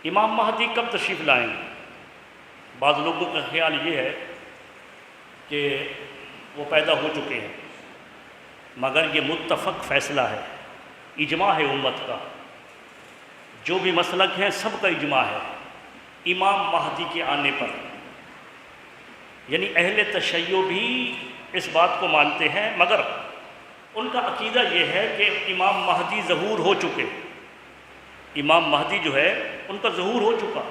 امام مہدی کب تشریف لائیں گے؟ بعض لوگوں کا خیال یہ ہے کہ وہ پیدا ہو چکے ہیں، مگر یہ متفق فیصلہ ہے، اجماع ہے امت کا، جو بھی مسلک ہیں سب کا اجماع ہے امام مہدی کے آنے پر، یعنی اہل تشیع بھی اس بات کو مانتے ہیں، مگر ان کا عقیدہ یہ ہے کہ امام مہدی ظہور ہو چکے، امام مہدی جو ہے ان کا ظہور ہو چکا،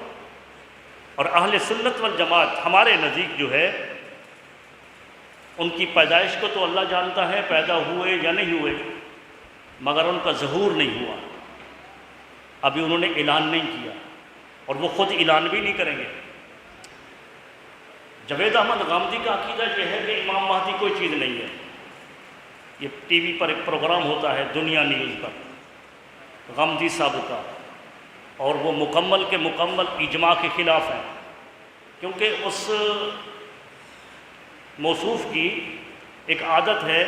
اور اہل سنت والجماعت ہمارے نزدیک جو ہے ان کی پیدائش کو تو اللہ جانتا ہے پیدا ہوئے یا نہیں ہوئے، مگر ان کا ظہور نہیں ہوا، ابھی انہوں نے اعلان نہیں کیا اور وہ خود اعلان بھی نہیں کریں گے۔ جاوید احمد غامدی کا عقیدہ یہ ہے کہ امام مہدی کوئی چیز نہیں ہے، یہ ٹی وی پر ایک پروگرام ہوتا ہے دنیا نیوز پر غامدی صاحب کا، اور وہ مکمل کے مکمل اجماع کے خلاف ہیں، کیونکہ اس موصوف کی ایک عادت ہے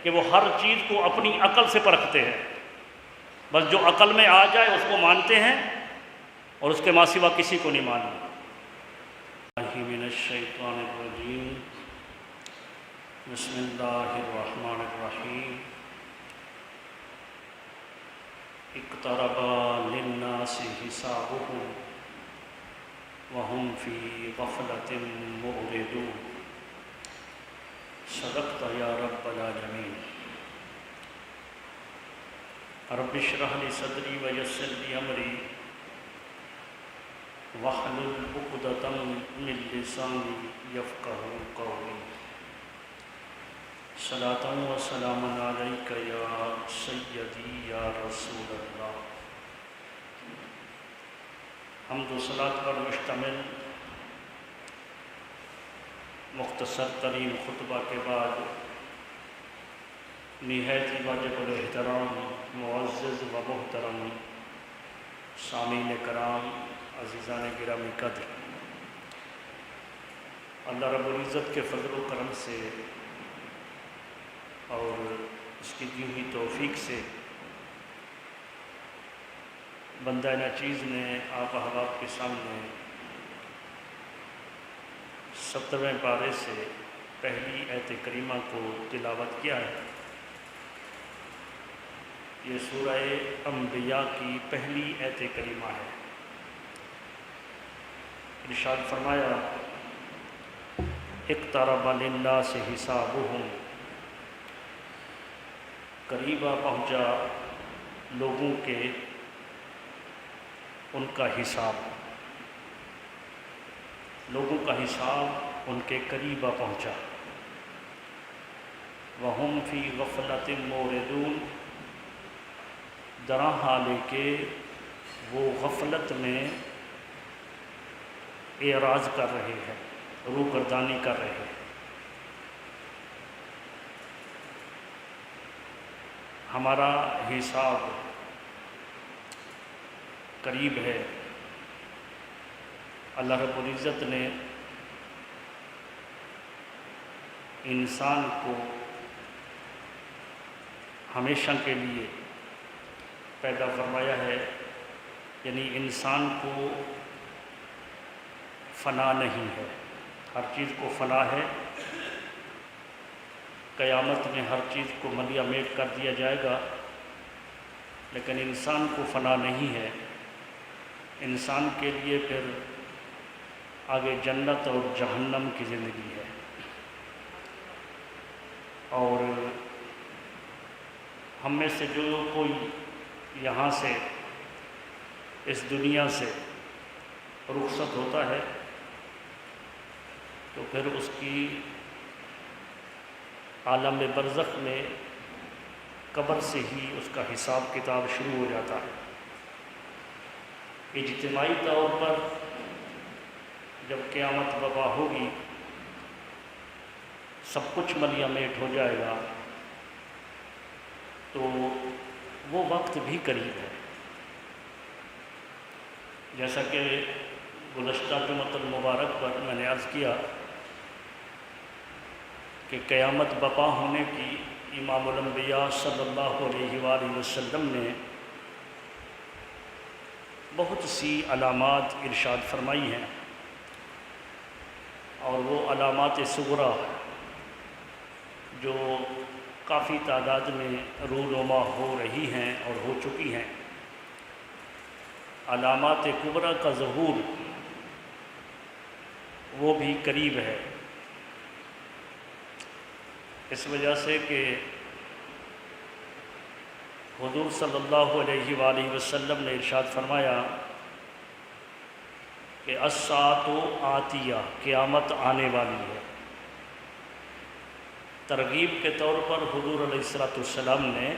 کہ وہ ہر چیز کو اپنی عقل سے پرکھتے ہیں، بس جو عقل میں آ جائے اس کو مانتے ہیں اور اس کے ماں سوا کسی کو نہیں مانتے۔ من الشیطان الرجیم، بسم اللہ الرحمن الرحیم، اقترب للناس حسابهم وهم فی غفلۃ معرضون، صدقت یا رب العالمین۔ رب اشرح لی صدری ویسر لی امری واحلل عقدۃ من لسانی یفقہوا قولی، صلاۃ و سلام علیک یا سیدی یا رسول اللہ۔ حمد و صلاۃ پر مشتمل مختصر ترین خطبہ کے بعد نہایت ہی واجب الاحترام معزز و محترم سامعین کرام، عزیزان گرامی قدر، اللہ رب العزت کے فضل و کرم سے اور اس کی دی ہوئی توفیق سے بندہ ناچیز نے آپ احباب کے سامنے 70ویں پارے سے پہلی آیت کریمہ کو تلاوت کیا ہے۔ یہ سورہ انبیاء کی پہلی آیت کریمہ ہے۔ ارشاد فرمایا، اقترب للناس حسابهم، قریب آ پہنچا لوگوں کے ان کا حساب، لوگوں کا حساب ان کے قریب آ پہنچا، وہم فی غفلۃ معرضون، درا حال کہ وہ غفلت میں اعراض کر رہے ہیں، روگردانی کر رہے ہیں۔ ہمارا حساب قریب ہے، اللہ رب العزت نے انسان کو ہمیشہ کے لیے پیدا فرمایا ہے، یعنی انسان کو فنا نہیں ہے، ہر چیز کو فنا ہے، قیامت میں ہر چیز کو ملیا میٹ کر دیا جائے گا، لیکن انسان کو فنا نہیں ہے۔ انسان کے لیے پھر آگے جنت اور جہنم کی زندگی ہے، اور ہم میں سے جو کوئی یہاں سے اس دنیا سے رخصت ہوتا ہے تو پھر اس کی عالم برزخ میں قبر سے ہی اس کا حساب کتاب شروع ہو جاتا ہے۔ اجتماعی طور پر جب قیامت برپا ہوگی، سب کچھ ملیا میٹ ہو جائے گا، تو وہ وقت بھی قریب ہے۔ جیسا کہ گزشتہ جمعۃ المبارک پر میں نے عرض کیا کہ قیامت برپا ہونے کی امام الانبیاء صلی اللہ علیہ وآلہ وسلم نے بہت سی علامات ارشاد فرمائی ہیں، اور وہ علامات صغریٰ جو کافی تعداد میں رونما ہو رہی ہیں اور ہو چکی ہیں، علامات کبریٰ کا ظہور وہ بھی قریب ہے، اس وجہ سے کہ حضور صلی اللہ علیہ وآلہ وسلم نے ارشاد فرمایا کہ الساعۃ آتیہ، قیامت آنے والی ہے۔ ترغیب کے طور پر حضور علیہ السلام نے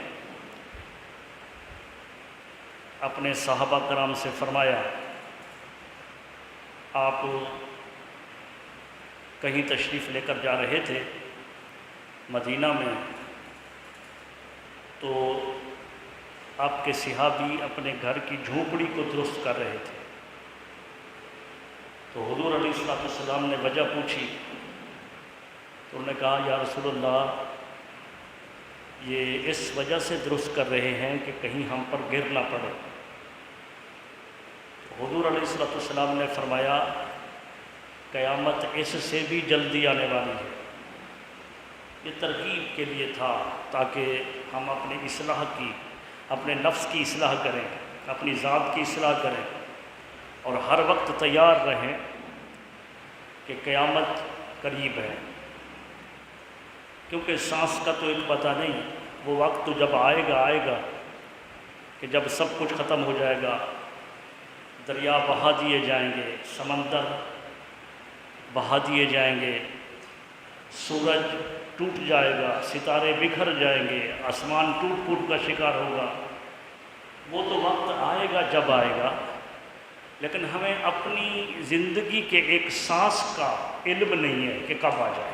اپنے صحابہ کرام سے فرمایا، آپ کہیں تشریف لے کر جا رہے تھے مدینہ میں، تو آپ کے صحابی اپنے گھر کی جھونپڑی کو درست کر رہے تھے، تو حضور علیہ السلام نے وجہ پوچھی، تو انہوں نے کہا یا رسول اللہ، یہ اس وجہ سے درست کر رہے ہیں کہ کہیں ہم پر گر نہ پڑے۔ حضور علیہ السلام نے فرمایا قیامت اس سے بھی جلدی آنے والی ہے۔ یہ ترغیب کے لیے تھا تاکہ ہم اپنی اصلاح کی، اپنے نفس کی اصلاح کریں، اپنی ذات کی اصلاح کریں، اور ہر وقت تیار رہیں کہ قیامت قریب ہے، کیونکہ سانس کا تو ایک پتہ نہیں، وہ وقت تو جب آئے گا کہ جب سب کچھ ختم ہو جائے گا، دریا بہا دیے جائیں گے، سمندر بہا دیے جائیں گے، سورج ٹوٹ جائے گا، ستارے بکھر جائیں گے، آسمان ٹوٹ پھوٹ کا شکار ہوگا۔ وہ تو وقت آئے گا جب آئے گا، لیکن ہمیں اپنی زندگی کے ایک سانس کا علم نہیں ہے کہ کب آ جائے۔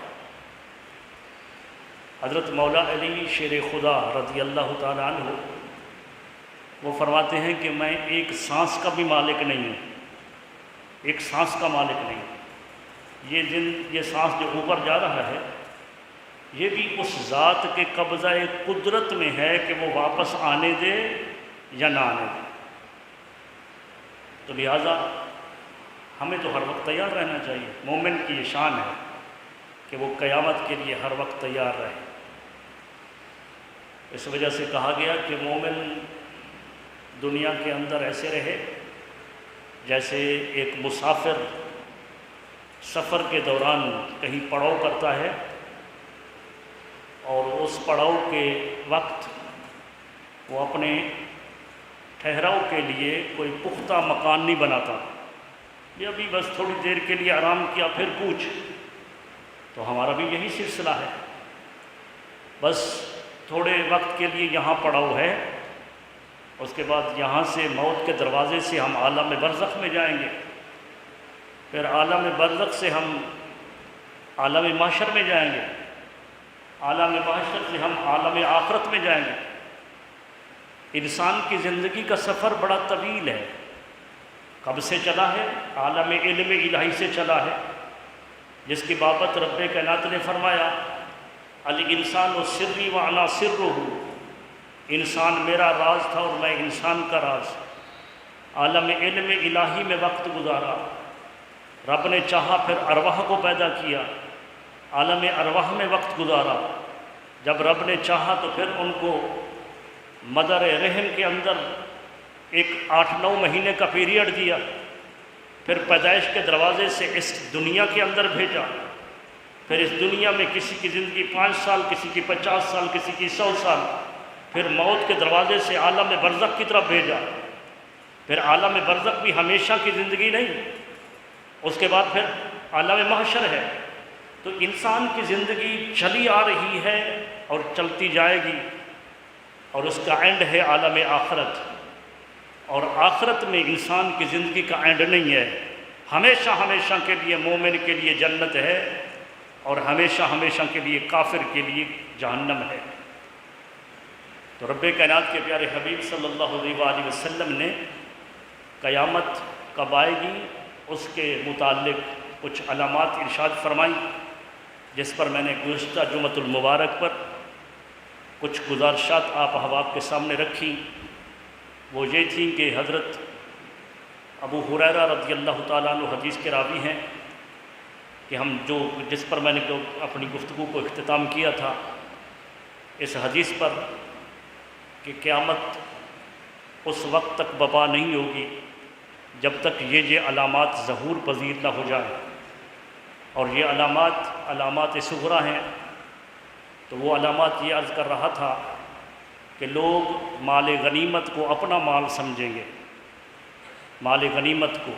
حضرت مولا علی شیر خدا رضی اللہ تعالیٰ عنہ وہ فرماتے ہیں کہ میں ایک سانس کا بھی مالک نہیں ہوں، ایک سانس کا مالک نہیں ہوں۔ یہ سانس جو اوپر جا رہا ہے، یہ بھی اس ذات کے قبضہ قدرت میں ہے کہ وہ واپس آنے دے یا نہ آنے دے۔ تو لہٰذا ہمیں تو ہر وقت تیار رہنا چاہیے۔ مومن کی یہ شان ہے کہ وہ قیامت کے لیے ہر وقت تیار رہے۔ اس وجہ سے کہا گیا کہ مومن دنیا کے اندر ایسے رہے جیسے ایک مسافر سفر کے دوران کہیں پڑاؤ کرتا ہے، اور اس پڑاؤ کے وقت وہ اپنے ٹھہراؤ کے لیے کوئی پختہ مکان نہیں بناتا، یہ ابھی بس تھوڑی دیر کے لیے آرام کیا پھر کوچ۔ تو ہمارا بھی یہی سلسلہ ہے، بس تھوڑے وقت کے لیے یہاں پڑاؤ ہے، اس کے بعد یہاں سے موت کے دروازے سے ہم عالم برزخ میں جائیں گے، پھر عالم برزخ سے ہم عالم محشر میں جائیں گے، عالم محشر سے ہم عالم آخرت میں جائیں گے۔ انسان کی زندگی کا سفر بڑا طویل ہے، کب سے چلا ہے؟ عالم علم الہی سے چلا ہے، جس کی بابت رب کائنات نے فرمایا الانسان سری وانا سرہ، انسان میرا راز تھا اور میں انسان کا راز۔ عالم علم الہی میں وقت گزارا، رب نے چاہا پھر ارواح کو پیدا کیا، عالم ارواح میں وقت گزارا، جب رب نے چاہا تو پھر ان کو مدر رحم کے اندر ایک 8-9 مہینے کا پیریڈ دیا، پھر پیدائش کے دروازے سے اس دنیا کے اندر بھیجا، پھر اس دنیا میں کسی کی زندگی 5 سال، کسی کی 50 سال، کسی کی 100 سال، پھر موت کے دروازے سے عالم برزخ کی طرف بھیجا، پھر عالم برزخ بھی ہمیشہ کی زندگی نہیں، اس کے بعد پھر عالم محشر ہے۔ تو انسان کی زندگی چلی آ رہی ہے اور چلتی جائے گی، اور اس کا اینڈ ہے عالم آخرت، اور آخرت میں انسان کی زندگی کا اینڈ نہیں ہے، ہمیشہ ہمیشہ کے لیے مومن کے لیے جنت ہے، اور ہمیشہ ہمیشہ کے لیے کافر کے لیے جہنم ہے۔ تو رب کائنات کے پیارے حبیب صلی اللہ علیہ وآلہ وسلم نے قیامت کب آئے گی اس کے متعلق کچھ علامات ارشاد فرمائی، جس پر میں نے گزشتہ جمعۃ المبارک پر کچھ گزارشات آپ احباب کے سامنے رکھی۔ وہ یہ تھیں کہ حضرت ابو ہریرہ رضی اللہ تعالیٰ عنہ حدیث کے راوی ہیں کہ جس پر میں نے اپنی گفتگو کو اختتام کیا تھا، اس حدیث پر کہ قیامت اس وقت تک برپا نہیں ہوگی جب تک یہ علامات ظہور پذیر نہ ہو جائیں، اور یہ علامات صغریٰ ہیں۔ تو وہ علامات یہ عرض کر رہا تھا کہ لوگ مال غنیمت کو اپنا مال سمجھیں گے، مال غنیمت کو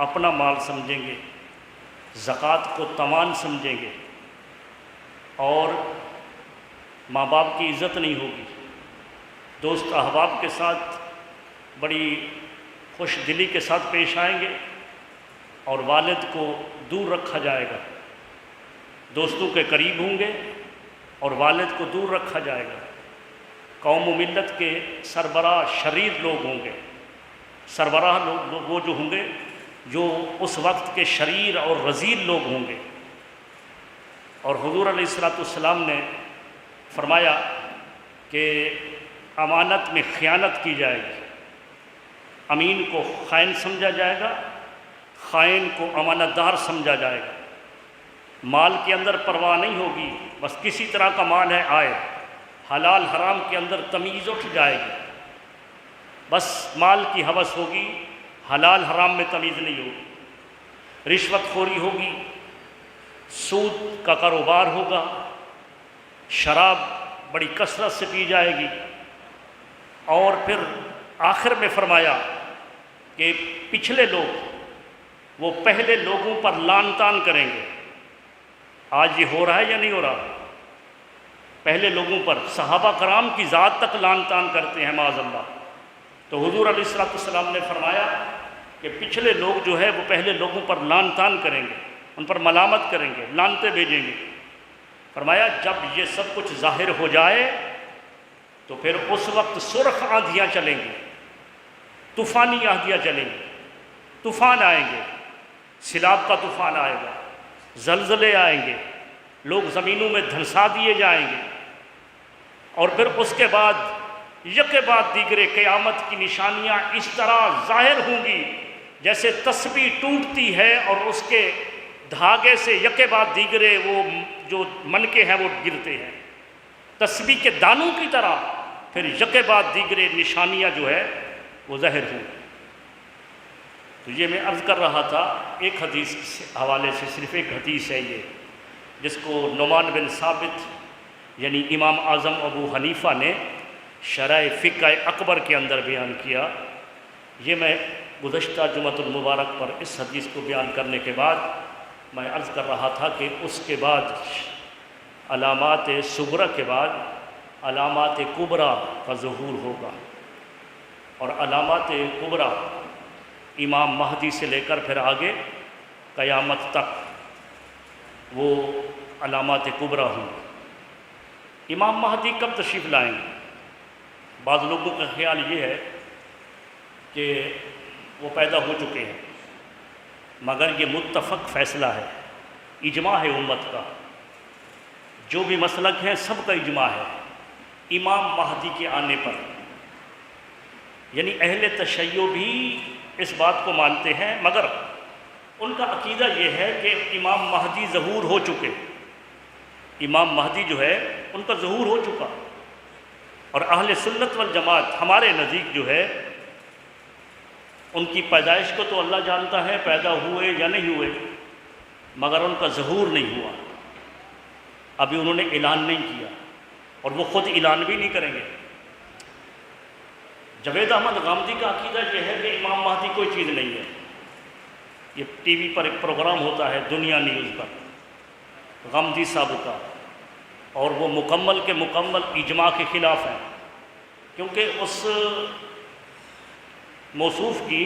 اپنا مال سمجھیں گے، زکوٰۃ کو تاوان سمجھیں گے، اور ماں باپ کی عزت نہیں ہوگی، دوست احباب کے ساتھ بڑی خوش دلی کے ساتھ پیش آئیں گے، اور والد کو دور رکھا جائے گا، دوستوں کے قریب ہوں گے اور والد کو دور رکھا جائے گا۔ قوم و ملت کے سربراہ شریر لوگ ہوں گے، سربراہ لوگ وہ جو ہوں گے جو اس وقت کے شریر اور رذیل لوگ ہوں گے۔ اور حضور علیہ السلام نے فرمایا کہ امانت میں خیانت کی جائے گی، امین کو خائن سمجھا جائے گا، خائن کو امانت دار سمجھا جائے گا، مال کے اندر پرواہ نہیں ہوگی، بس کسی طرح کا مال ہے آئے، حلال حرام کے اندر تمیز اٹھ جائے گی، بس مال کی ہوس ہوگی، حلال حرام میں تمیز نہیں ہوگی، رشوت خوری ہوگی، سود کا کاروبار ہوگا، شراب بڑی کثرت سے پی جائے گی۔ اور پھر آخر میں فرمایا کہ پچھلے لوگ وہ پہلے لوگوں پر لعن طعن کریں گے۔ آج یہ ہو رہا ہے یا نہیں ہو رہا؟ پہلے لوگوں پر صحابہ کرام کی ذات تک لعن طعن کرتے ہیں معاذ اللہ۔ تو حضور علیہ السلام نے فرمایا کہ پچھلے لوگ جو ہے وہ پہلے لوگوں پر لعن طعن کریں گے، ان پر ملامت کریں گے، لعنتیں بھیجیں گے۔ فرمایا جب یہ سب کچھ ظاہر ہو جائے تو پھر اس وقت سرخ آندھیاں چلیں گی، طوفانی آندھیاں چلیں گی، طوفان آئیں گے، سیلاب کا طوفان آئے گا، زلزلے آئیں گے، لوگ زمینوں میں دھنسا دیے جائیں گے، اور پھر اس کے بعد یکے بعد دیگرے قیامت کی نشانیاں اس طرح ظاہر ہوں گی جیسے تسبیح ٹوٹتی ہے اور اس کے دھاگے سے یکے بعد دیگرے وہ جو منکے ہیں وہ گرتے ہیں، تسبیح کے دانوں کی طرح پھر یکے بعد دیگرے نشانیاں جو ہے وہ ظاہر ہوں گی۔ تو یہ میں عرض کر رہا تھا، ایک حدیث کے حوالے سے، صرف ایک حدیث ہے یہ، جس کو نعمان بن ثابت یعنی امام اعظم ابو حنیفہ نے شرح فقہ اکبر کے اندر بیان کیا۔ یہ میں گزشتہ جمعۃ المبارک پر اس حدیث کو بیان کرنے کے بعد میں عرض کر رہا تھا کہ اس کے بعد علامات صغریٰ کے بعد علامات کبریٰ کا ظہور ہوگا، اور علامات کبریٰ امام مہدی سے لے کر پھر آگے قیامت تک وہ علامات کبریٰ ہوں۔ امام مہدی کب تشریف لائیں گے؟ بعض لوگوں کا خیال یہ ہے کہ وہ پیدا ہو چکے ہیں، مگر یہ متفق فیصلہ ہے، اجماع ہے امت کا، جو بھی مسلک ہیں سب کا اجماع ہے امام مہدی کے آنے پر۔ یعنی اہل تشیع بھی اس بات کو مانتے ہیں، مگر ان کا عقیدہ یہ ہے کہ امام مہدی ظہور ہو چکے، امام مہدی جو ہے ان کا ظہور ہو چکا، اور اہل سنت والجماعت ہمارے نزدیک جو ہے ان کی پیدائش کو تو اللہ جانتا ہے پیدا ہوئے یا نہیں ہوئے، مگر ان کا ظہور نہیں ہوا، ابھی انہوں نے اعلان نہیں کیا، اور وہ خود اعلان بھی نہیں کریں گے۔ جاوید احمد غامدی کا عقیدہ یہ ہے کہ امام مہدی کوئی چیز نہیں ہے۔ یہ ٹی وی پر ایک پروگرام ہوتا ہے دنیا نیوز پر، غامدی صاحب کا، اور وہ مکمل کے مکمل اجماع کے خلاف ہیں، کیونکہ اس موصوف کی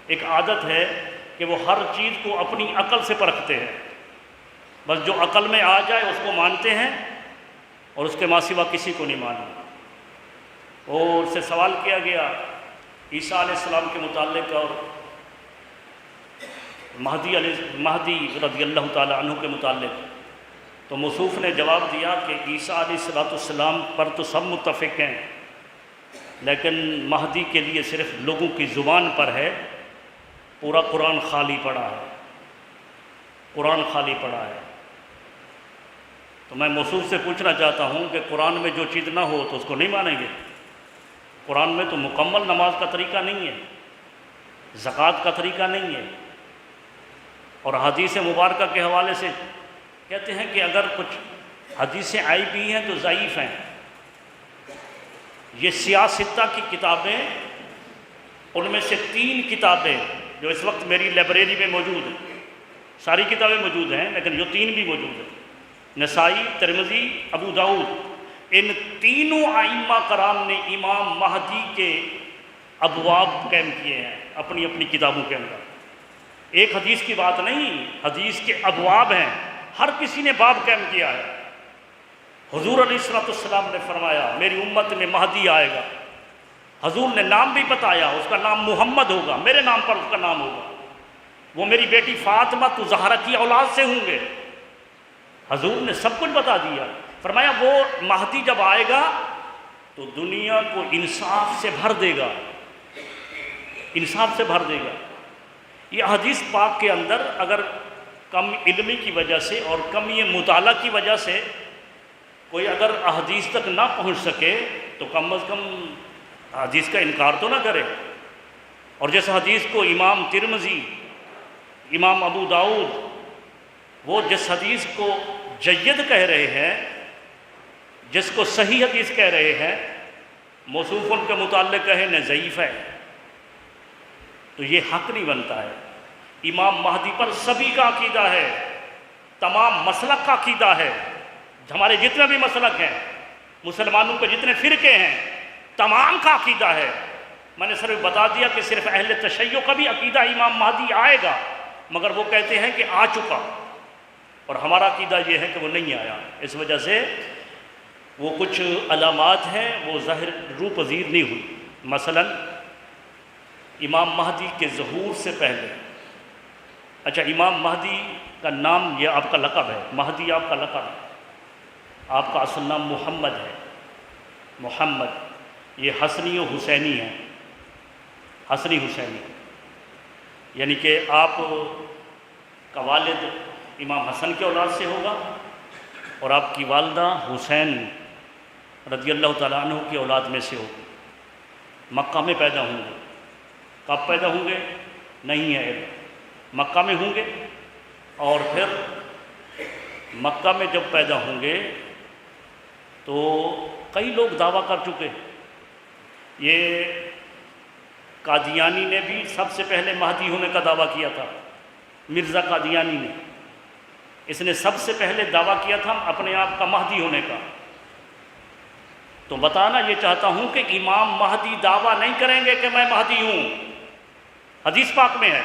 ایک عادت ہے کہ وہ ہر چیز کو اپنی عقل سے پرکھتے ہیں، بس جو عقل میں آ جائے اس کو مانتے ہیں، اور اس کے ماں سوا کسی کو نہیں مانتے۔ اور اس سے سوال کیا گیا عیسیٰ علیہ السلام کے متعلق اور مہدی رضی اللہ تعالی عنہ کے متعلق، تو موصوف نے جواب دیا کہ عیسیٰ علیہ السلام پر تو سب متفق ہیں، لیکن مہدی کے لیے صرف لوگوں کی زبان پر ہے پورا قرآن خالی پڑا ہے، قرآن خالی پڑا ہے۔ تو میں موصوف سے پوچھنا چاہتا ہوں کہ قرآن میں جو چیز نہ ہو تو اس کو نہیں مانیں گے؟ قرآن میں تو مکمل نماز کا طریقہ نہیں ہے، زکوٰۃ کا طریقہ نہیں ہے، اور حدیث مبارکہ کے حوالے سے کہتے ہیں کہ اگر کچھ حدیثیں آئی بھی ہیں تو ضعیف ہیں۔ یہ سیاستہ کی کتابیں، ان میں سے 3 کتابیں جو اس وقت میری لائبریری میں موجود ہیں، ساری کتابیں موجود ہیں لیکن جو 3 بھی موجود ہیں، نسائی، ترمذی، ابو داؤد، ان تینوں ائمہ کرام نے امام مہدی کے ابواب قائم کیے ہیں اپنی اپنی کتابوں کے اندر۔ ایک حدیث کی بات نہیں، حدیث کے ابواب ہیں، ہر کسی نے باب قائم کیا ہے۔ حضور علیہ السلام نے فرمایا میری امت میں مہدی آئے گا، حضور نے نام بھی بتایا، اس کا نام محمد ہوگا، میرے نام پر اس کا نام ہوگا، وہ میری بیٹی فاطمہ زہرا کی اولاد سے ہوں گے، حضور نے سب کچھ بتا دیا۔ فرمایا وہ مہدی جب آئے گا تو دنیا کو انصاف سے بھر دے گا، انصاف سے بھر دے گا۔ یہ حدیث پاک کے اندر اگر کم علمی کی وجہ سے اور کم یہ مطالعہ کی وجہ سے کوئی اگر احادیث تک نہ پہنچ سکے تو کم از کم حدیث کا انکار تو نہ کرے۔ اور جس حدیث کو امام ترمذی، امام ابو داؤد، وہ جس حدیث کو جید کہہ رہے ہیں، جس کو صحیح حدیث کہہ رہے ہیں، موصوف ان کے متعلق کہے نہ ضعیف ہے، تو یہ حق نہیں بنتا ہے۔ امام مہدی پر سبھی کا عقیدہ ہے، تمام مسلک کا عقیدہ ہے، ہمارے جتنے بھی مسلک ہیں، مسلمانوں کے جتنے فرقے ہیں، تمام کا عقیدہ ہے۔ میں نے صرف بتا دیا کہ صرف اہل تشیع کا بھی عقیدہ امام مہدی آئے گا، مگر وہ کہتے ہیں کہ آ چکا، اور ہمارا عقیدہ یہ ہے کہ وہ نہیں آیا۔ اس وجہ سے وہ کچھ علامات ہیں وہ ظاہر رو پذیر نہیں ہوئی۔ مثلا امام مہدی کے ظہور سے پہلے، اچھا امام مہدی کا نام، یہ آپ کا لقب ہے، مہدی آپ کا لقب ہے، آپ کا اصل نام محمد ہے، محمد، یہ حسنی و حسینی ہے، حسنی حسینی، یعنی کہ آپ کا والد امام حسن کے اولاد سے ہوگا اور آپ کی والدہ حسین رضی اللہ تعالیٰ عنہ کی اولاد میں سے ہوگی۔ مکہ میں پیدا ہوں گے، کب پیدا ہوں گے نہیں ہے علم، مکہ میں ہوں گے، اور پھر مکہ میں جب پیدا ہوں گے تو کئی لوگ دعویٰ کر چکے، یہ قادیانی نے بھی سب سے پہلے مہدی ہونے کا دعویٰ کیا تھا، مرزا قادیانی نے، اس نے سب سے پہلے دعویٰ کیا تھا اپنے آپ کا مہدی ہونے کا۔ تو بتانا یہ چاہتا ہوں کہ امام مہدی دعویٰ نہیں کریں گے کہ میں مہدی ہوں، حدیث پاک میں ہے،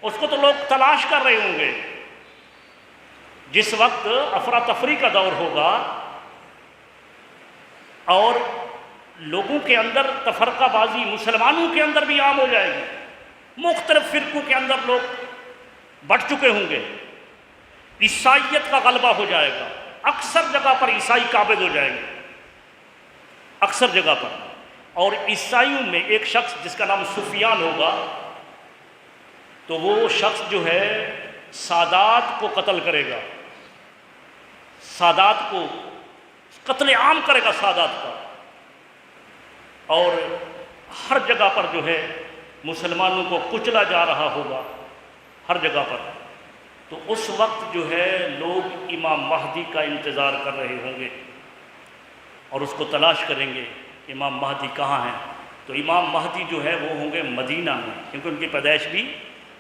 اس کو تو لوگ تلاش کر رہے ہوں گے۔ جس وقت افراتفری کا دور ہوگا اور لوگوں کے اندر تفرقہ بازی مسلمانوں کے اندر بھی عام ہو جائے گی، مختلف فرقوں کے اندر لوگ بٹ چکے ہوں گے، عیسائیت کا غلبہ ہو جائے گا، اکثر جگہ پر عیسائی قابض ہو جائیں گے، اکثر جگہ پر۔ اور عیسائیوں میں ایک شخص جس کا نام سفیان ہوگا، تو وہ شخص جو ہے سادات کو قتل کرے گا، سادات کو قتل عام کرے گا، سادات کا، اور ہر جگہ پر جو ہے مسلمانوں کو کچلا جا رہا ہوگا، ہر جگہ پر۔ تو اس وقت جو ہے لوگ امام مہدی کا انتظار کر رہے ہوں گے اور اس کو تلاش کریں گے کہ امام مہدی کہاں ہیں۔ تو امام مہدی جو ہے وہ ہوں گے مدینہ میں، کیونکہ ان کی پیدائش بھی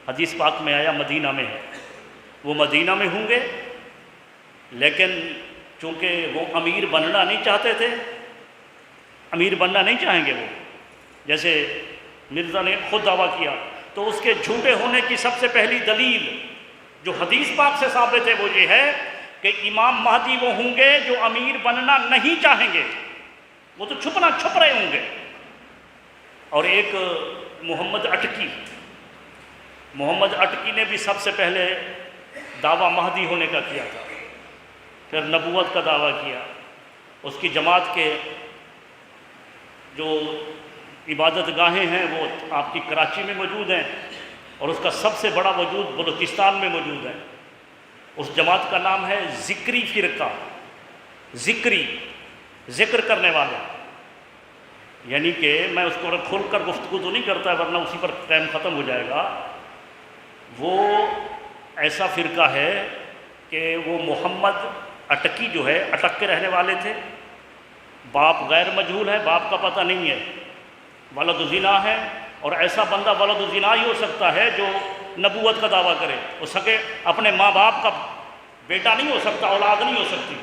حدیث پاک میں آیا مدینہ میں ہے، وہ مدینہ میں ہوں گے، لیکن چونکہ وہ امیر بننا نہیں چاہتے تھے، امیر بننا نہیں چاہیں گے وہ، جیسے مرزا نے خود دعویٰ کیا، تو اس کے جھوٹے ہونے کی سب سے پہلی دلیل جو حدیث پاک سے ثابت ہے وہ یہ ہے کہ امام مہدی وہ ہوں گے جو امیر بننا نہیں چاہیں گے، وہ تو چھپ رہے ہوں گے۔ اور ایک محمد اٹکی نے بھی سب سے پہلے دعویٰ مہدی ہونے کا کیا تھا، پھر نبوت کا دعویٰ کیا۔ اس کی جماعت کے جو عبادت گاہیں ہیں وہ آپ کی کراچی میں موجود ہیں، اور اس کا سب سے بڑا وجود بلوچستان میں موجود ہے۔ اس جماعت کا نام ہے ذکری فرقہ، ذکری، ذکر کرنے والے، یعنی کہ میں اس کو کھول کر گفتگو تو نہیں کرتا ورنہ اسی پر ٹائم ختم ہو جائے گا۔ وہ ایسا فرقہ ہے کہ وہ محمد اٹکی جو ہے، اٹک کے رہنے والے تھے، باپ غیر مجہول ہے، باپ کا پتہ نہیں ہے، ولد زنا ہے، اور ایسا بندہ ولد زنا ہی ہو سکتا ہے جو نبوت کا دعویٰ کرے، وہ سکے اپنے ماں باپ کا بیٹا نہیں ہو سکتا، اولاد نہیں ہو سکتی۔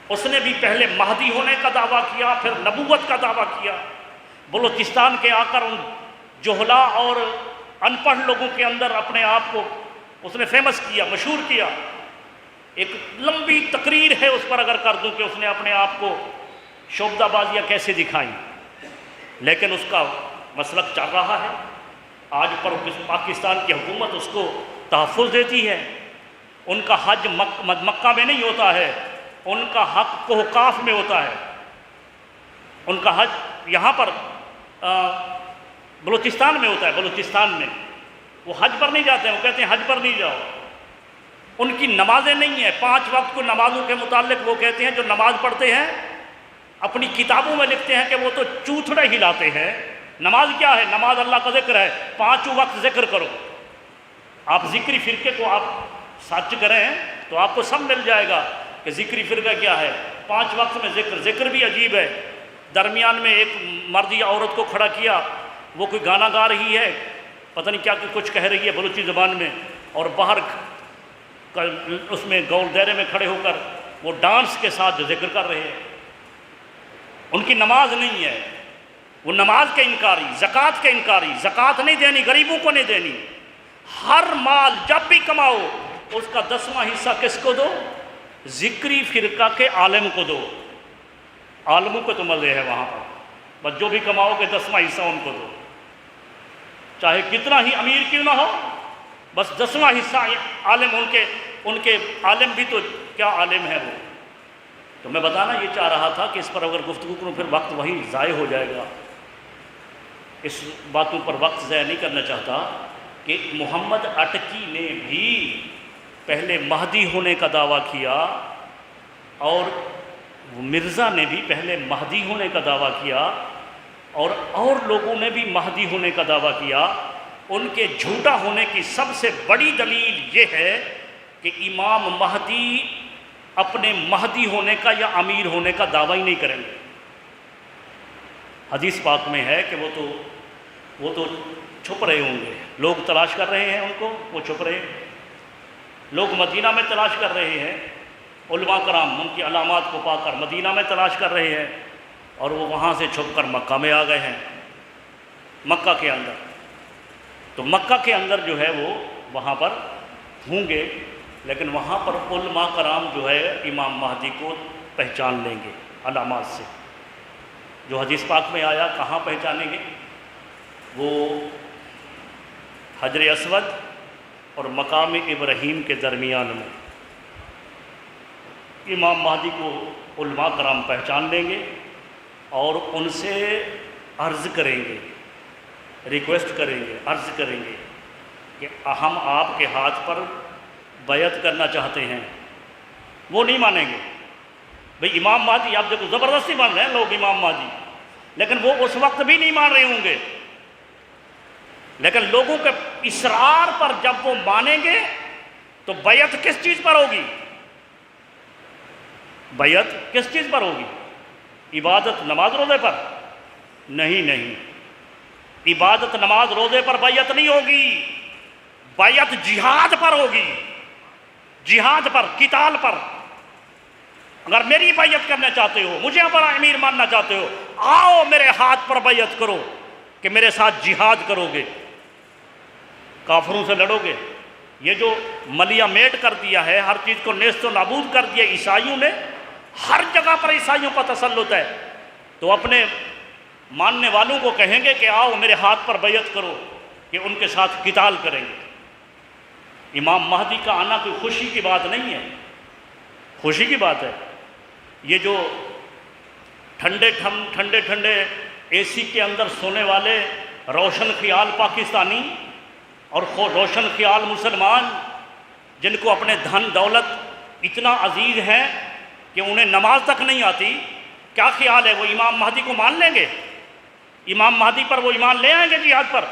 اس نے بھی پہلے مہدی ہونے کا دعویٰ کیا، پھر نبوت کا دعویٰ کیا۔ بلوچستان کے آ کر ان جہلا اور ان پڑھ لوگوں کے اندر اپنے آپ کو اس نے فیمس کیا، مشہور کیا۔ ایک لمبی تقریر ہے اس پر اگر کر دوں کہ اس نے اپنے آپ کو شعبدہ بازیاں کیسے دکھائیں، لیکن اس کا مسلک چل رہا ہے۔ آج پر پاکستان کی حکومت اس کو تحفظ دیتی ہے۔ ان کا حج مکہ میں نہیں ہوتا ہے، ان کا حق کوہکاف میں ہوتا ہے۔ ان کا حج یہاں پر بلوچستان میں ہوتا ہے، بلوچستان میں۔ وہ حج پر نہیں جاتے ہیں، وہ کہتے ہیں حج پر نہیں جاؤ۔ ان کی نمازیں نہیں ہیں، 5 وقت کو نمازوں کے متعلق وہ کہتے ہیں جو نماز پڑھتے ہیں اپنی کتابوں میں لکھتے ہیں کہ وہ تو چوتھڑے ہلاتے ہیں۔ نماز کیا ہے؟ نماز اللہ کا ذکر ہے، 5 وقت ذکر کرو۔ آپ ذکری فرقے کو آپ سرچ کریں تو آپ کو سب مل جائے گا کہ ذکری فرقہ کیا ہے۔ 5 وقت میں ذکر بھی عجیب ہے۔ درمیان میں ایک مرد یا عورت کو کھڑا کیا، وہ کوئی گانا گا رہی ہے، پتہ نہیں کیا کہ کچھ کہہ رہی ہے بلوچی زبان میں، اور باہر اس میں گول دائرے میں کھڑے ہو کر وہ ڈانس کے ساتھ جو ذکر کر رہے ہیں۔ ان کی نماز نہیں ہے، وہ نماز کے انکاری، زکوٰۃ کے انکاری، زکوٰۃ نہیں دینی، غریبوں کو نہیں دینی۔ ہر مال جب بھی کماؤ اس کا 10واں حصہ کس کو دو؟ ذکری فرقہ کے عالم کو دو۔ عالموں کو تو مزے ہے وہاں پر، بس جو بھی کماؤ گے 10واں حصہ ان کو دو، چاہے کتنا ہی امیر کیوں نہ ہو، بس 10واں حصہ عالم ان کے عالم بھی تو کیا عالم ہے وہ۔ تو میں بتانا یہ چاہ رہا تھا کہ اس پر اگر گفتگو کروں پھر وقت وہی ضائع ہو جائے گا، اس باتوں پر وقت ضائع نہیں کرنا چاہتا کہ محمد اٹکی نے بھی پہلے مہدی ہونے کا دعویٰ کیا، اور مرزا نے بھی پہلے مہدی ہونے کا دعویٰ کیا، اور لوگوں نے بھی مہدی ہونے کا دعویٰ کیا۔ ان کے جھوٹا ہونے کی سب سے بڑی دلیل یہ ہے کہ امام مہدی اپنے مہدی ہونے کا یا امیر ہونے کا دعویٰ ہی نہیں کریں گے۔ حدیث پاک میں ہے کہ وہ تو چھپ رہے ہوں گے، لوگ تلاش کر رہے ہیں ان کو، وہ چھپ رہے ہیں۔ لوگ مدینہ میں تلاش کر رہے ہیں، علماء کرام ان کی علامات کو پا کر مدینہ میں تلاش کر رہے ہیں، اور وہ وہاں سے چھپ کر مکہ میں آ گئے ہیں، مکہ کے اندر۔ تو مکہ کے اندر جو ہے وہ وہاں پر ہوں گے، لیکن وہاں پر علماء کرام جو ہے امام مہدی کو پہچان لیں گے علامات سے، جو حدیث پاک میں آیا۔ کہاں پہچانیں گے؟ وہ حجر اسود اور مقام ابراہیم کے درمیان میں امام مہدی کو علماء کرام پہچان لیں گے، اور ان سے عرض کریں گے، ریکویسٹ کریں گے، عرض کریں گے کہ ہم آپ کے ہاتھ پر بیعت کرنا چاہتے ہیں۔ وہ نہیں مانیں گے۔ بھئی امام مہدی آپ دیکھو زبردستی مان رہے ہیں لوگ امام مہدی، لیکن وہ اس وقت بھی نہیں مان رہے ہوں گے، لیکن لوگوں کے اصرار پر جب وہ مانیں گے تو بیعت کس چیز پر ہوگی؟ بیعت کس چیز پر ہوگی؟ عبادت نماز روزے پر؟ نہیں، عبادت نماز روزے پر بیعت نہیں ہوگی، بیعت جہاد پر ہوگی، جہاد پر، قتال پر۔ اگر میری بیعت کرنا چاہتے ہو، مجھے اپنا امیر ماننا چاہتے ہو، آؤ میرے ہاتھ پر بیعت کرو کہ میرے ساتھ جہاد کرو گے، کافروں سے لڑو گے۔ یہ جو ملیا میٹ کر دیا ہے، ہر چیز کو نیست و نابود کر دیا عیسائیوں نے، ہر جگہ پر عیسائیوں کا تسلط ہے، تو اپنے ماننے والوں کو کہیں گے کہ آؤ میرے ہاتھ پر بیعت کرو کہ ان کے ساتھ قتال کریں گے۔ امام مہدی کا آنا کوئی خوشی کی بات نہیں ہے، خوشی کی بات ہے۔ یہ جو ٹھنڈے اے سی کے اندر سونے والے روشن خیال پاکستانی، اور روشن خیال مسلمان جن کو اپنے دھن دولت اتنا عزیز ہے کہ انہیں نماز تک نہیں آتی، کیا خیال ہے وہ امام مہدی کو مان لیں گے؟ امام مہدی پر وہ ایمان لے آئیں گے جہاد پر؟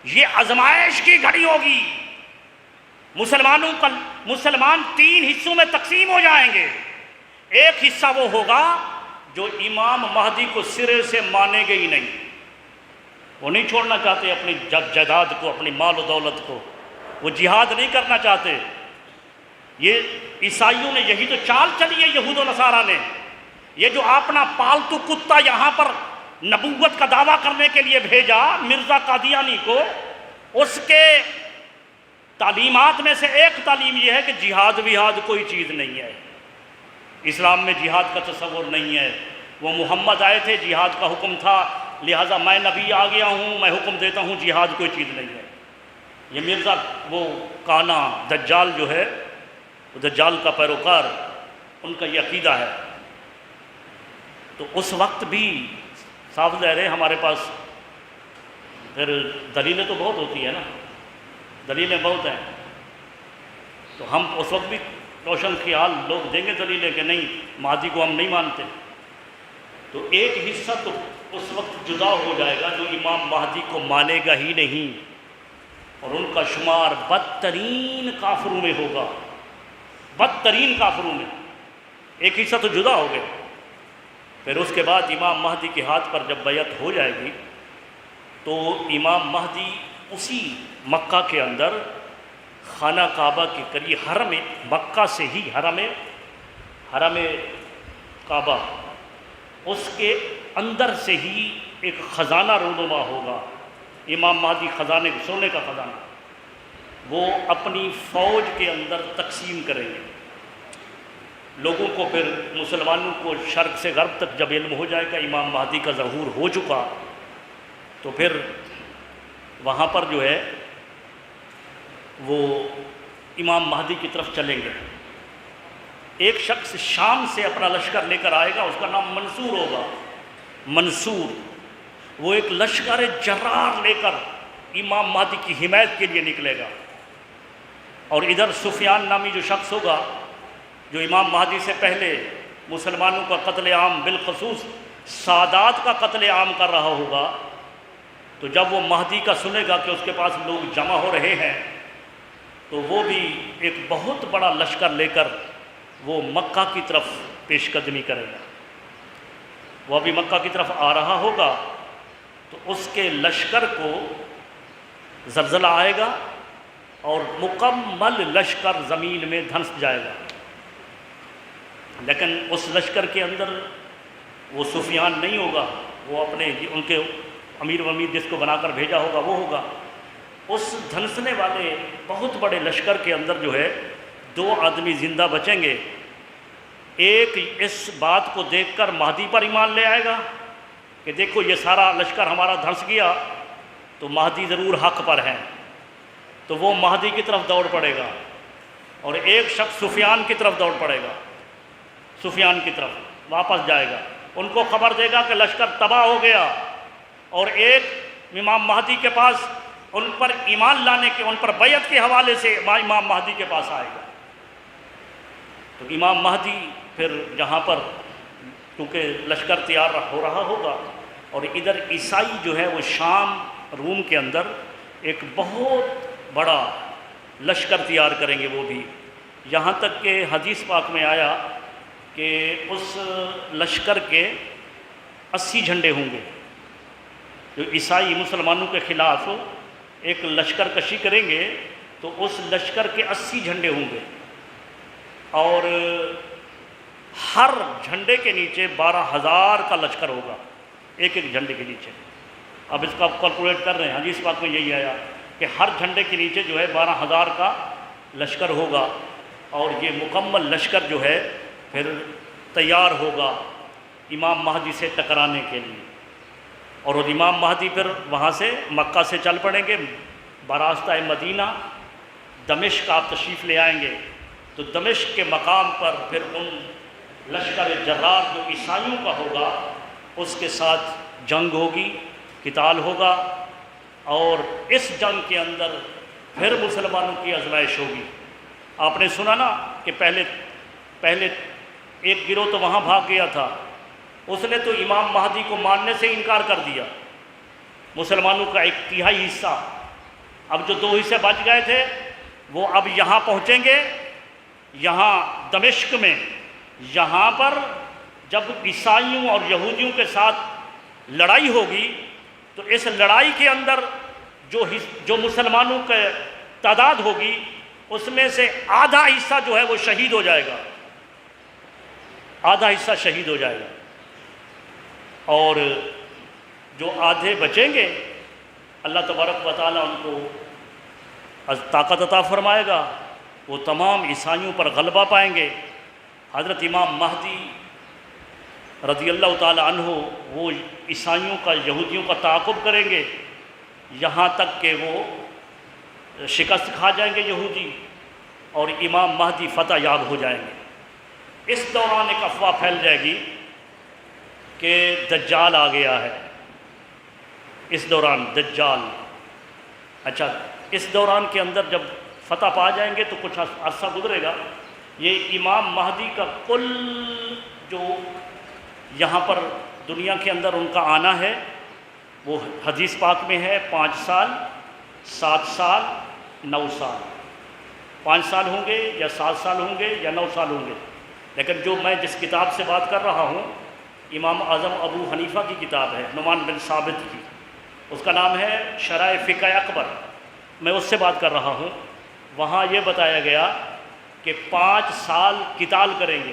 یہ آزمائش کی گھڑی ہوگی۔ مسلمان 3 حصوں میں تقسیم ہو جائیں گے۔ ایک حصہ وہ ہوگا جو امام مہدی کو سرے سے مانیں گے ہی نہیں، وہ نہیں چھوڑنا چاہتے اپنی جائیداد کو، اپنی مال و دولت کو، وہ جہاد نہیں کرنا چاہتے۔ یہ عیسائیوں نے یہی تو چال چلی ہے، یہود و نصارہ نے۔ یہ جو اپنا پالتو کتا یہاں پر نبوت کا دعویٰ کرنے کے لیے بھیجا مرزا قادیانی کو، اس کے تعلیمات میں سے ایک تعلیم یہ ہے کہ جہاد وہاد کوئی چیز نہیں ہے، اسلام میں جہاد کا تصور نہیں ہے۔ وہ محمد آئے تھے، جہاد کا حکم تھا، لہٰذا میں نبی آ گیا ہوں، میں حکم دیتا ہوں، جہاد کوئی چیز نہیں ہے۔ یہ مرزا وہ کانا دجال جو ہے، وہ دجال کا پیروکار، ان کا یہ عقیدہ ہے۔ تو اس وقت بھی صاف ظاہر ہے ہمارے پاس پھر دلیلیں تو بہت ہوتی ہیں نا، دلیلیں بہت ہیں، تو ہم اس وقت بھی روشن خیال لوگ دیں گے دلیلیں کہ نہیں مہدی کو ہم نہیں مانتے۔ تو ایک حصہ تو اس وقت جدا ہو جائے گا جو امام مہدی کو مانے گا ہی نہیں، اور ان کا شمار بدترین کافروں میں ہوگا، بدترین کافروں میں۔ ایک حصہ تو جدا ہو گیا۔ پھر اس کے بعد امام مہدی کے ہاتھ پر جب بیعت ہو جائے گی تو امام مہدی اسی مکہ کے اندر خانہ کعبہ کے قریب، حرم مکہ سے ہی حرم کعبہ، اس کے اندر سے ہی ایک خزانہ رونما ہوگا، امام مہدی خزانے، سونے کا خزانہ، وہ اپنی فوج کے اندر تقسیم کریں گے لوگوں کو۔ پھر مسلمانوں کو شرق سے غرب تک جب علم ہو جائے گا امام مہدی کا ظہور ہو چکا، تو پھر وہاں پر جو ہے وہ امام مہدی کی طرف چلیں گے۔ ایک شخص شام سے اپنا لشکر لے کر آئے گا، اس کا نام منصور ہوگا۔ منصور وہ ایک لشکر جرار لے کر امام مہدی کی حمایت کے لیے نکلے گا، اور ادھر سفیان نامی جو شخص ہوگا جو امام مہدی سے پہلے مسلمانوں کا قتل عام، بالخصوص سادات کا قتل عام کر رہا ہوگا، تو جب وہ مہدی کا سنے گا کہ اس کے پاس لوگ جمع ہو رہے ہیں تو وہ بھی ایک بہت بڑا لشکر لے کر وہ مکہ کی طرف پیش قدمی کرے گا۔ وہ ابھی مکہ کی طرف آ رہا ہوگا تو اس کے لشکر کو زلزلہ آئے گا اور مکمل لشکر زمین میں دھنس جائے گا، لیکن اس لشکر کے اندر وہ سفیان نہیں ہوگا، وہ اپنے ان کے امیر جس کو بنا کر بھیجا ہوگا وہ ہوگا۔ اس دھنسنے والے بہت بڑے لشکر کے اندر جو ہے 2 آدمی زندہ بچیں گے۔ ایک اس بات کو دیکھ کر مہدی پر ایمان لے آئے گا کہ دیکھو یہ سارا لشکر ہمارا دھنس گیا تو مہدی ضرور حق پر ہیں، تو وہ مہدی کی طرف دوڑ پڑے گا، اور ایک شخص سفیان کی طرف دوڑ پڑے گا، سفیان کی طرف واپس جائے گا، ان کو خبر دے گا کہ لشکر تباہ ہو گیا، اور ایک امام مہدی کے پاس ان پر ایمان لانے کے، ان پر بیعت کے حوالے سے امام مہدی کے پاس آئے گا۔ تو امام مہدی پھر جہاں پر کیونکہ لشکر تیار ہو رہا ہوگا، اور ادھر عیسائی جو ہے وہ شام روم کے اندر ایک بہت بڑا لشکر تیار کریں گے وہ بھی، یہاں تک کہ حدیث پاک میں آیا کہ اس لشکر کے 80 جھنڈے ہوں گے۔ جو عیسائی مسلمانوں کے خلاف ایک لشکر کشی کریں گے تو اس لشکر کے 80 جھنڈے ہوں گے، اور ہر جھنڈے کے نیچے 12,000 کا لشکر ہوگا، ایک ایک جھنڈے کے نیچے۔ اب اس کا کیلکولیٹ کر رہے ہیں، حدیث پاک میں یہی آیا کہ ہر جھنڈے کے نیچے جو ہے 12,000 کا لشکر ہوگا، اور یہ مکمل لشکر جو ہے پھر تیار ہوگا امام مہدی سے ٹکرانے کے لیے۔ اور وہ امام مہدی پھر وہاں سے مکہ سے چل پڑیں گے براستہ مدینہ، دمشق آپ تشریف لے آئیں گے، تو دمشق کے مقام پر پھر ان لشکر جرار جو عیسائیوں کا ہوگا اس کے ساتھ جنگ ہوگی، قتال ہوگا، اور اس جنگ کے اندر پھر مسلمانوں کی آزمائش ہوگی۔ آپ نے سنا نا کہ پہلے ایک گروہ تو وہاں بھاگ گیا تھا، اس نے تو امام مہدی کو ماننے سے انکار کر دیا، مسلمانوں کا 1/3 حصہ۔ اب جو 2 حصے بچ گئے تھے وہ اب یہاں پہنچیں گے، یہاں دمشق میں، یہاں پر جب عیسائیوں اور یہودیوں کے ساتھ لڑائی ہوگی تو اس لڑائی کے اندر جو مسلمانوں کا تعداد ہوگی اس میں سے آدھا حصہ جو ہے وہ شہید ہو جائے گا، آدھا حصہ شہید ہو جائے گا، اور جو آدھے بچیں گے اللہ تبارک و تعالیٰ ان کو طاقت عطا فرمائے گا، وہ تمام عیسائیوں پر غلبہ پائیں گے۔ حضرت امام مہدی رضی اللہ تعالی عنہ وہ عیسائیوں کا، یہودیوں کا تعاقب کریں گے یہاں تک کہ وہ شکست کھا جائیں گے یہودی، اور امام مہدی فتح یاب ہو جائیں گے۔ اس دوران ایک افواہ پھیل جائے گی کہ دجال آ گیا ہے، اس دوران دجال، اچھا اس دوران کے اندر جب فتح پا جائیں گے تو کچھ عرصہ گزرے گا، یہ امام مہدی کا کل جو یہاں پر دنیا کے اندر ان کا آنا ہے وہ حدیث پاک میں ہے 5 سال، 7 سال، 9 سال، 5 سال ہوں گے یا 7 سال ہوں گے یا 9 سال ہوں گے، لیکن جو میں جس کتاب سے بات کر رہا ہوں امام اعظم ابو حنیفہ کی کتاب ہے، نعمان بن ثابت کی، اس کا نام ہے شرح فقہ اکبر، میں اس سے بات کر رہا ہوں۔ وہاں یہ بتایا گیا کہ 5 سال قتال کریں گے،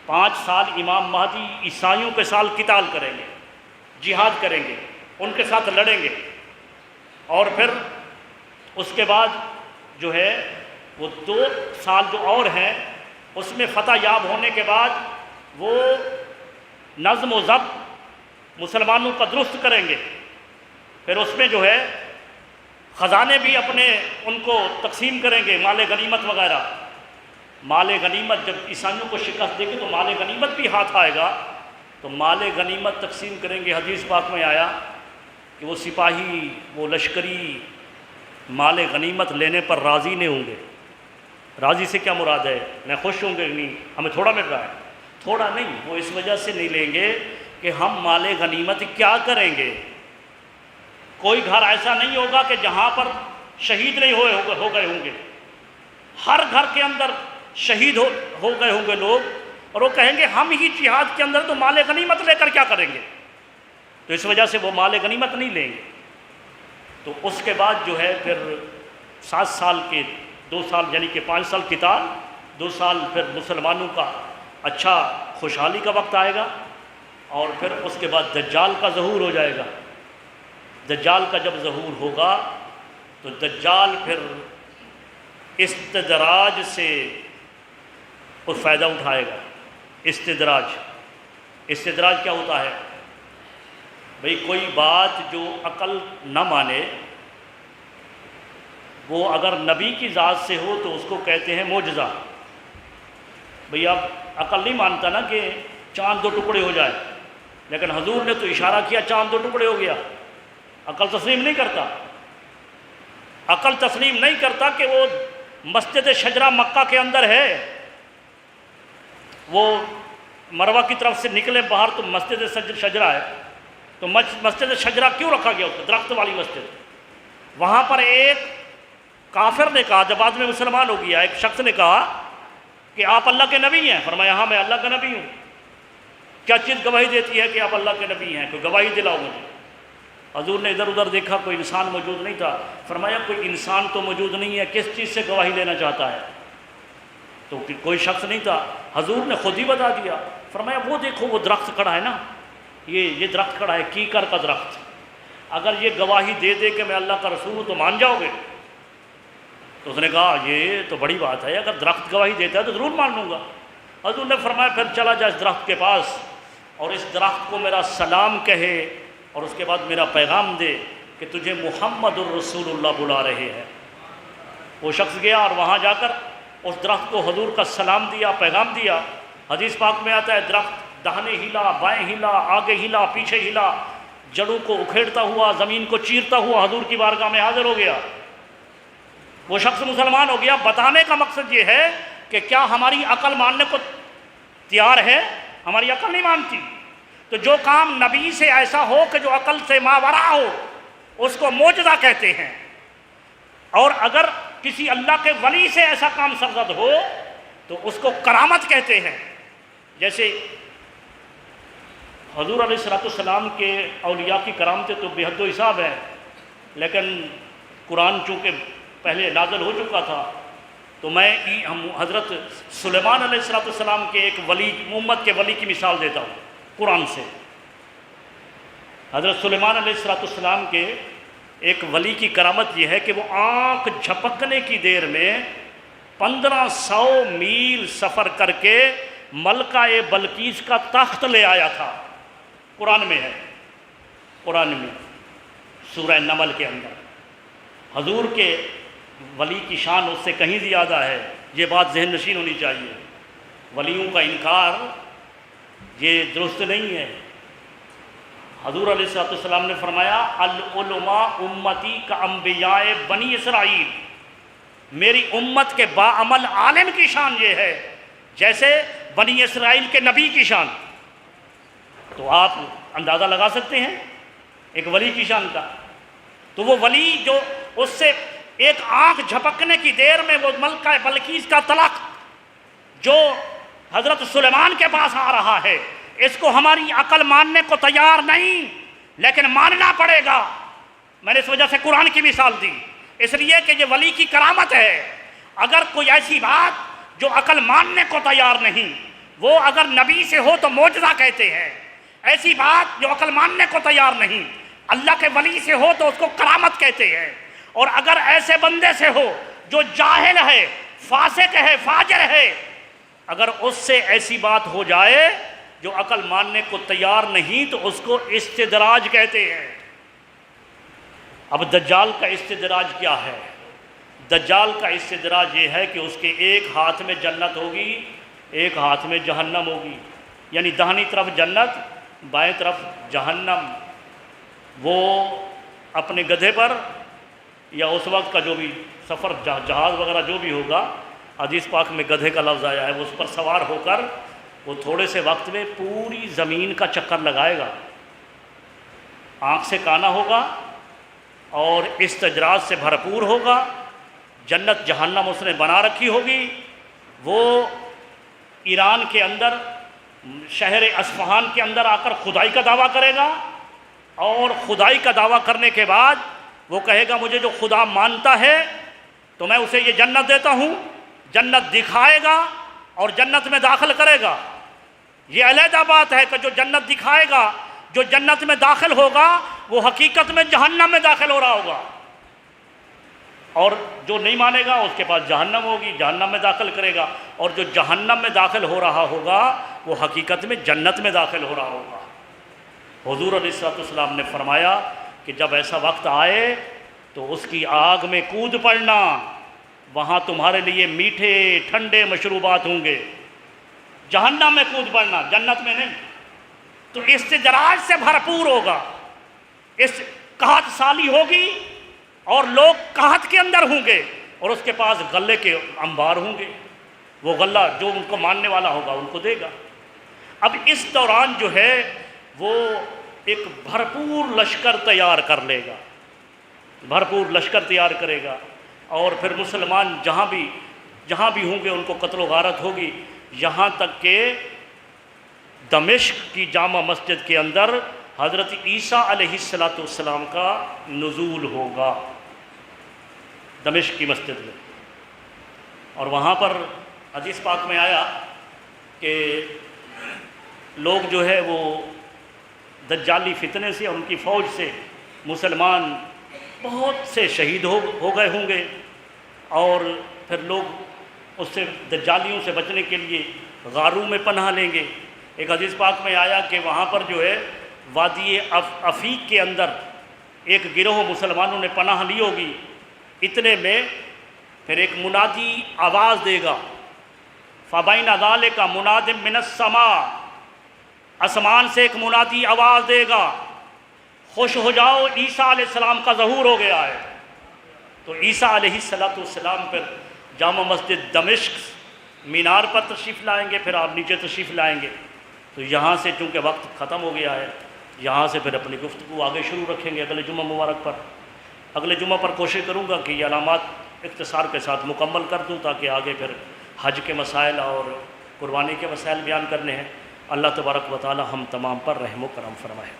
5 سال امام مہدی عیسائیوں کے ساتھ قتال کریں گے، جہاد کریں گے، ان کے ساتھ لڑیں گے، اور پھر اس کے بعد جو ہے وہ 2 سال جو اور ہیں اس میں فتح یاب ہونے کے بعد وہ نظم و ضبط مسلمانوں کا درست کریں گے، پھر اس میں جو ہے خزانے بھی اپنے ان کو تقسیم کریں گے، مال غنیمت وغیرہ، مال غنیمت جب عیسائیوں کو شکست دے گی تو مال غنیمت بھی ہاتھ آئے گا، تو مال غنیمت تقسیم کریں گے۔ حدیث پاک میں آیا کہ وہ سپاہی، وہ لشکری مال غنیمت لینے پر راضی نہیں ہوں گے۔ راضی سے کیا مراد ہے؟ میں خوش ہوں گے نہیں، ہمیں تھوڑا مل رہا ہے، تھوڑا نہیں، وہ اس وجہ سے نہیں لیں گے کہ ہم مال غنیمت کیا کریں گے۔ کوئی گھر ایسا نہیں ہوگا کہ جہاں پر شہید نہیں ہو گئے ہوں گے، ہر گھر کے اندر شہید ہو گئے ہوں گے لوگ، اور وہ کہیں گے ہم ہی جہاد کے اندر تو مال غنیمت لے کر کیا کریں گے، تو اس وجہ سے وہ مال غنیمت نہیں لیں گے۔ تو اس کے بعد جو ہے پھر 7 سال کے 2 سال یعنی کہ 5 سال قتال، 2 سال پھر مسلمانوں کا اچھا خوشحالی کا وقت آئے گا، اور پھر اس کے بعد دجال کا ظہور ہو جائے گا۔ دجال کا جب ظہور ہوگا تو دجال پھر استدراج سے وہ فائدہ اٹھائے گا۔ استدراج کیا ہوتا ہے؟ بھئی کوئی بات جو عقل نہ مانے، وہ اگر نبی کی ذات سے ہو تو اس کو کہتے ہیں معجزہ۔ بھئی اب عقل نہیں مانتا نا کہ چاند 2 ٹکڑے ہو جائے، لیکن حضور نے تو اشارہ کیا چاند 2 ٹکڑے ہو گیا، عقل تسلیم نہیں کرتا۔ عقل تسلیم نہیں کرتا کہ وہ مسجد شجرہ مکہ کے اندر ہے، وہ مروہ کی طرف سے نکلے باہر تو مسجد شجرہ ہے، تو مسجد شجرہ کیوں رکھا گیا اس کو؟ درخت والی مسجد۔ وہاں پر ایک کافر نے کہا، جب بعد میں مسلمان ہو گیا، ایک شخص نے کہا کہ آپ اللہ کے نبی ہیں؟ فرمایا ہاں میں اللہ کا نبی ہوں۔ کیا چیز گواہی دیتی ہے کہ آپ اللہ کے نبی ہیں؟ کوئی گواہی دلاؤ مجھے۔ حضور نے ادھر ادھر دیکھا، کوئی انسان موجود نہیں تھا۔ فرمایا کوئی انسان تو موجود نہیں ہے، کس چیز سے گواہی لینا چاہتا ہے؟ تو کوئی شخص نہیں تھا، حضور نے خود ہی بتا دیا۔ فرمایا وہ دیکھو وہ درخت کھڑا ہے نا، یہ درخت کھڑا ہے، کیکر کا درخت، اگر یہ گواہی دے دے کہ میں اللہ کا رسول ہوں تو مان جاؤ گے؟ تو اس نے کہا یہ تو بڑی بات ہے، اگر درخت گواہی دیتا ہے تو ضرور مان لوں گا۔ حضور نے فرمایا پھر چلا جا اس درخت کے پاس اور اس درخت کو میرا سلام کہے، اور اس کے بعد میرا پیغام دے کہ تجھے محمد الرسول اللہ بلا رہے ہیں۔ وہ شخص گیا اور وہاں جا کر اس درخت کو حضور کا سلام دیا، پیغام دیا۔ حدیث پاک میں آتا ہے درخت داہنے ہلا، بائیں ہلا، آگے ہلا، پیچھے ہلا، جڑوں کو اکھیڑتا ہوا، زمین کو چیرتا ہوا حضور کی بارگاہ میں حاضر ہو گیا، وہ شخص مسلمان ہو گیا۔ بتانے کا مقصد یہ ہے کہ کیا ہماری عقل ماننے کو تیار ہے؟ ہماری عقل نہیں مانتی۔ تو جو کام نبی سے ایسا ہو کہ جو عقل سے ماورا ہو، اس کو معجزہ کہتے ہیں، اور اگر کسی اللہ کے ولی سے ایسا کام سرزد ہو تو اس کو کرامت کہتے ہیں۔ جیسے حضور علیہ السلام کے اولیاء کی کرامتیں تو بے حد و حساب ہیں، لیکن قرآن چونکہ پہلے نازل ہو چکا تھا تو میں حضرت سلیمان علیہ السلام کے ایک ولی، امت کے ولی کی مثال دیتا ہوں قرآن سے۔ حضرت سلیمان علیہ السلام کے ایک ولی کی کرامت یہ ہے کہ وہ آنکھ جھپکنے کی دیر میں 1500 میل سفر کر کے ملکہ بلقیس کا تخت لے آیا تھا۔ قرآن میں ہے، قرآن میں سورہ نمل کے اندر۔ حضور کے ولی کی شان اس سے کہیں زیادہ ہے، یہ بات ذہن نشین ہونی چاہیے۔ ولیوں کا انکار یہ درست نہیں ہے۔ حضور علیہ السلام نے فرمایا العلماء امتی کا انبیاء بنی اسرائیل، میری امت کے باعمل عالم کی شان یہ ہے جیسے بنی اسرائیل کے نبی کی شان۔ تو آپ اندازہ لگا سکتے ہیں ایک ولی کی شان کا۔ تو وہ ولی جو اس سے ایک آنکھ جھپکنے کی دیر میں وہ ملکہ بلقیس کا تخت جو حضرت سلیمان کے پاس آ رہا ہے، اس کو ہماری عقل ماننے کو تیار نہیں، لیکن ماننا پڑے گا۔ میں نے اس وجہ سے قرآن کی مثال دی، اس لیے کہ یہ ولی کی کرامت ہے۔ اگر کوئی ایسی بات جو عقل ماننے کو تیار نہیں، وہ اگر نبی سے ہو تو معجزہ کہتے ہیں۔ ایسی بات جو عقل ماننے کو تیار نہیں، اللہ کے ولی سے ہو تو اس کو کرامت کہتے ہیں۔ اور اگر ایسے بندے سے ہو جو جاہل ہے، فاسق ہے، فاجر ہے، اگر اس سے ایسی بات ہو جائے جو عقل ماننے کو تیار نہیں تو اس کو استدراج کہتے ہیں۔ اب دجال کا استدراج کیا ہے؟ دجال کا استدراج یہ ہے کہ اس کے ایک ہاتھ میں جنت ہوگی، ایک ہاتھ میں جہنم ہوگی، یعنی داہنی طرف جنت، بائیں طرف جہنم۔ وہ اپنے گدھے پر یا اس وقت کا جو بھی سفر جہاز وغیرہ جو بھی ہوگا، حدیث پاک میں گدھے کا لفظ آیا ہے، وہ اس پر سوار ہو کر وہ تھوڑے سے وقت میں پوری زمین کا چکر لگائے گا، آنکھ سے کانا ہوگا اور استجراج سے بھرپور ہوگا۔ جنت جہنم اس نے بنا رکھی ہوگی۔ وہ ایران کے اندر شہر اصفہان کے اندر آ کر خدائی کا دعویٰ کرے گا، اور خدائی کا دعویٰ کرنے کے بعد وہ کہے گا مجھے جو خدا مانتا ہے تو میں اسے یہ جنت دیتا ہوں۔ جنت دکھائے گا اور جنت میں داخل کرے گا۔ یہ علیحدہ بات ہے کہ جو جنت دکھائے گا، جو جنت میں داخل ہوگا، وہ حقیقت میں جہنم میں داخل ہو رہا ہوگا، اور جو نہیں مانے گا اس کے پاس جہنم ہوگی، جہنم میں داخل کرے گا، اور جو جہنم میں داخل ہو رہا ہوگا وہ حقیقت میں جنت میں داخل ہو رہا ہوگا۔ حضور علیہ السلام نے فرمایا کہ جب ایسا وقت آئے تو اس کی آگ میں کود پڑنا، وہاں تمہارے لیے میٹھے ٹھنڈے مشروبات ہوں گے۔ جہنم میں کود پڑنا، جنت میں نہیں۔ تو استدراج سے بھرپور ہوگا، اس قحط سالی ہوگی اور لوگ قحط کے اندر ہوں گے، اور اس کے پاس غلے کے انبار ہوں گے، وہ غلہ جو ان کو ماننے والا ہوگا ان کو دے گا۔ اب اس دوران جو ہے وہ ایک بھرپور لشکر تیار کر لے گا، بھرپور لشکر تیار کرے گا، اور پھر مسلمان جہاں بھی ہوں گے ان کو قتل و غارت ہوگی، یہاں تک کہ دمشق کی جامع مسجد کے اندر حضرت عیسیٰ علیہ السلام کا نزول ہوگا، دمشق کی مسجد میں۔ اور وہاں پر حدیث پاک میں آیا کہ لوگ جو ہے وہ دجالی فتنے سے، ان کی فوج سے مسلمان بہت سے شہید ہو گئے ہوں گے، اور پھر لوگ اس سے دجالیوں سے بچنے کے لیے غاروں میں پناہ لیں گے۔ ایک حدیث پاک میں آیا کہ وہاں پر جو ہے وادی عفیق کے اندر ایک گروہ مسلمانوں نے پناہ لی ہوگی، اتنے میں پھر ایک منادی آواز دے گا، فَبَيْنَ ذَلِكَ مُنَادٍ مِّنَ السَّمَاءِ، آسمان سے ایک منادی آواز دے گا، خوش ہو جاؤ عیسیٰ علیہ السلام کا ظہور ہو گیا ہے۔ تو عیسیٰ علیہ السلام پر جامع مسجد دمشق مینار پر تشریف لائیں گے، پھر آپ نیچے تشریف لائیں گے۔ تو یہاں سے چونکہ وقت ختم ہو گیا ہے، یہاں سے پھر اپنی گفتگو آگے شروع رکھیں گے اگلے جمعہ مبارک پر۔ اگلے جمعہ پر کوشش کروں گا کہ یہ علامات اختصار کے ساتھ مکمل کر دوں، تاکہ آگے پھر حج کے مسائل اور قربانی کے مسائل بیان کرنے ہیں۔ اللہ تبارک و تعالی ہم تمام پر رحم و کرم فرمائے۔